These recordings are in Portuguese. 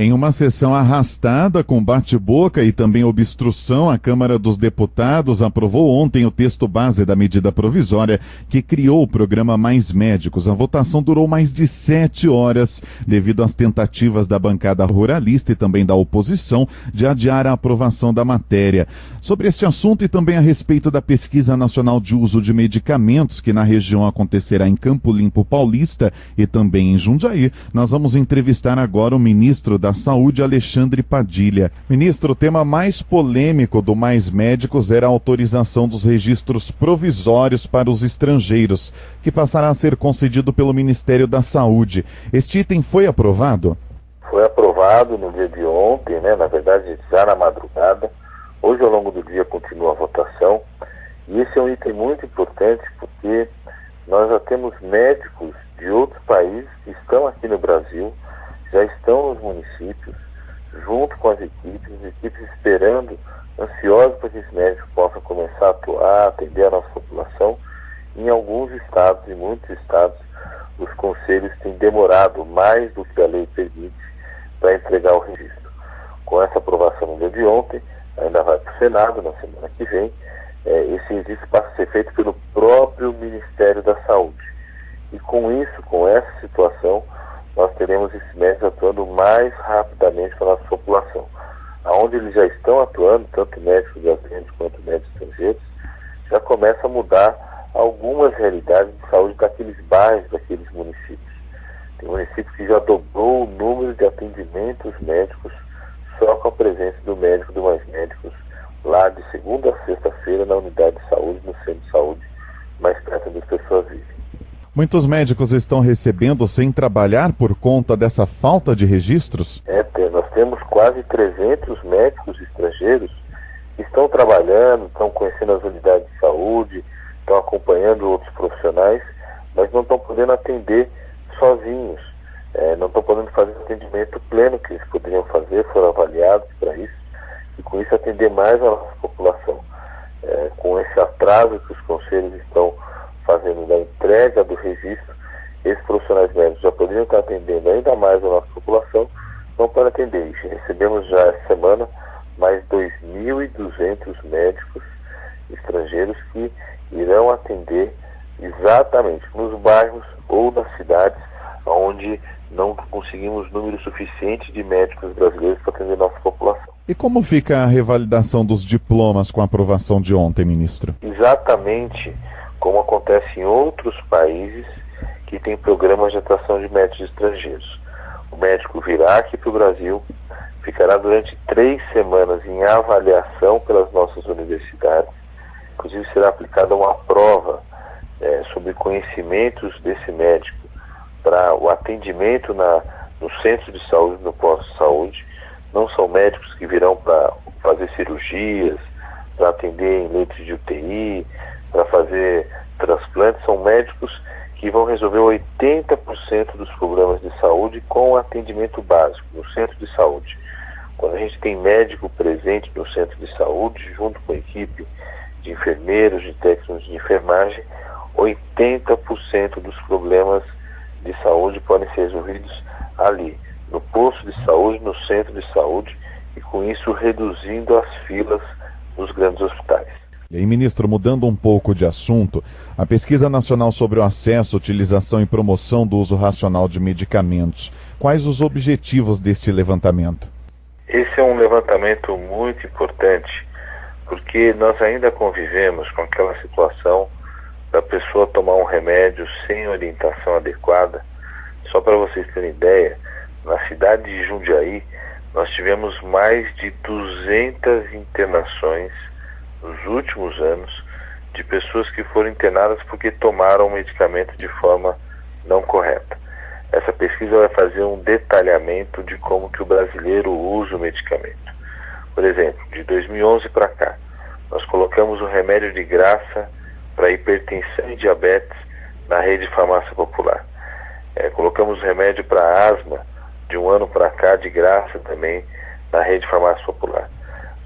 Em uma sessão arrastada, com bate-boca e também obstrução, a Câmara dos Deputados aprovou ontem o texto base da medida provisória que criou o programa Mais Médicos. A votação durou mais de 7 horas, devido às tentativas da bancada ruralista e também da oposição de adiar a aprovação da matéria. Sobre este assunto e também a respeito da Pesquisa Nacional de Uso de Medicamentos, que na região acontecerá em Campo Limpo Paulista e também em Jundiaí, nós vamos entrevistar agora o ministro da Saúde, Alexandre Padilha. Ministro, o tema mais polêmico do Mais Médicos era a autorização dos registros provisórios para os estrangeiros, que passará a ser concedido pelo Ministério da Saúde. Este item foi aprovado? Foi aprovado no dia de ontem, na verdade já na madrugada. Hoje, ao longo do dia, continua a votação. E esse é um item muito importante porque nós já temos médicos de outros países que estão aqui no Brasil, já estão nos municípios, junto com as equipes esperando, ansiosos para que esses médicos possam começar a atuar, atender a nossa população. Em alguns estados, em muitos estados, os conselhos têm demorado mais do que a lei permite para entregar o registro. Com essa aprovação no dia de ontem, ainda vai para o Senado na semana que vem, esse registro passa a ser feito pelo próprio Ministério da Saúde. E com isso, com essa situação, nós teremos esses médicos atuando mais rapidamente para a nossa população. Aonde eles já estão atuando, tanto médicos brasileiros quanto médicos estrangeiros, já começa a mudar algumas realidades de saúde daqueles bairros, daqueles municípios. Tem municípios que já dobrou o número de atendimentos médicos só com a presença do médico do Mais Médicos, lá de segunda a sexta-feira na unidade de saúde, no centro de saúde, mais perto onde as pessoas vivem. Muitos médicos estão recebendo sem trabalhar por conta dessa falta de registros? Nós temos quase 300 médicos estrangeiros que estão trabalhando, estão conhecendo as unidades de saúde, estão acompanhando outros profissionais, mas não estão podendo atender sozinhos, não estão podendo fazer o atendimento pleno que eles poderiam fazer, foram avaliados para isso, e com isso atender mais a nossa população. Com esse atraso que os conselhos estão fazendo da entrega do registro, esses profissionais médicos já poderiam estar atendendo ainda mais a nossa população, não para atender. Recebemos já essa semana mais 2.200 médicos estrangeiros que irão atender exatamente nos bairros ou nas cidades onde não conseguimos número suficiente de médicos brasileiros para atender a nossa população. E como fica a revalidação dos diplomas com a aprovação de ontem, ministro? Exatamente como acontece em outros países que têm programas de atração de médicos estrangeiros. O médico virá aqui para o Brasil, ficará durante 3 semanas em avaliação pelas nossas universidades, inclusive será aplicada uma prova sobre conhecimentos desse médico para o atendimento no centro de saúde, no posto de saúde. Não são médicos que virão para fazer cirurgias, para atender em leitos de UTI, para fazer transplantes, são médicos que vão resolver 80% dos problemas de saúde com atendimento básico no centro de saúde. Quando a gente tem médico presente no centro de saúde, junto com a equipe de enfermeiros, de técnicos de enfermagem, 80% dos problemas de saúde podem ser resolvidos ali, no posto de saúde, no centro de saúde, e com isso reduzindo as filas nos grandes hospitais. E aí, ministro, mudando um pouco de assunto, a Pesquisa Nacional sobre o Acesso, Utilização e Promoção do Uso Racional de Medicamentos, quais os objetivos deste levantamento? Esse é um levantamento muito importante, porque nós ainda convivemos com aquela situação da pessoa tomar um remédio sem orientação adequada. Só para vocês terem ideia, na cidade de Jundiaí, nós tivemos mais de 200 internações nos últimos anos de pessoas que foram internadas porque tomaram o medicamento de forma não correta. Essa pesquisa vai fazer um detalhamento de como que o brasileiro usa o medicamento. Por exemplo, de 2011 para cá, nós colocamos o remédio de graça para hipertensão e diabetes na rede de farmácia popular. Colocamos remédio para asma de um ano para cá de graça também na rede de farmácia popular.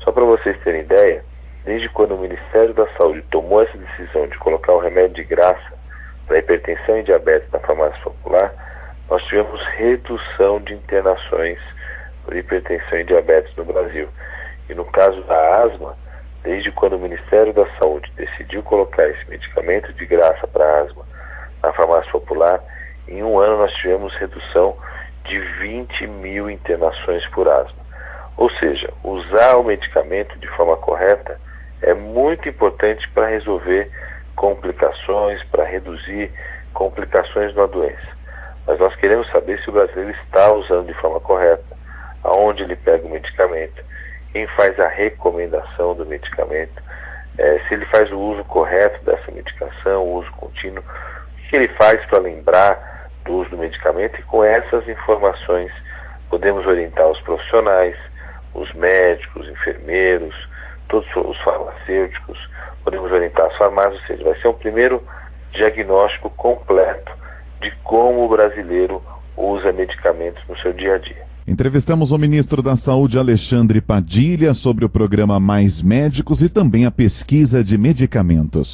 Só para vocês terem ideia, desde quando o Ministério da Saúde tomou essa decisão de colocar o remédio de graça para hipertensão e diabetes na farmácia popular, nós tivemos redução de internações hipertensão e diabetes no Brasil. E no caso da asma, desde quando o Ministério da Saúde decidiu colocar esse medicamento de graça para asma na farmácia popular, em um ano nós tivemos redução de 20 mil internações por asma. Ou seja, usar o medicamento de forma correta é muito importante para resolver complicações, para reduzir complicações na doença. Mas nós queremos saber se o brasileiro está usando de forma correta, aonde ele pega o medicamento, quem faz a recomendação do medicamento, se ele faz o uso correto dessa medicação, o uso contínuo, o que ele faz para lembrar do uso do medicamento, e com essas informações podemos orientar os profissionais, os médicos, enfermeiros, todos os farmacêuticos, podemos orientar as farmácias, ou seja, vai ser um primeiro diagnóstico completo de como o brasileiro usa medicamentos no seu dia a dia. Entrevistamos o ministro da Saúde, Alexandre Padilha, sobre o programa Mais Médicos e também a pesquisa de medicamentos.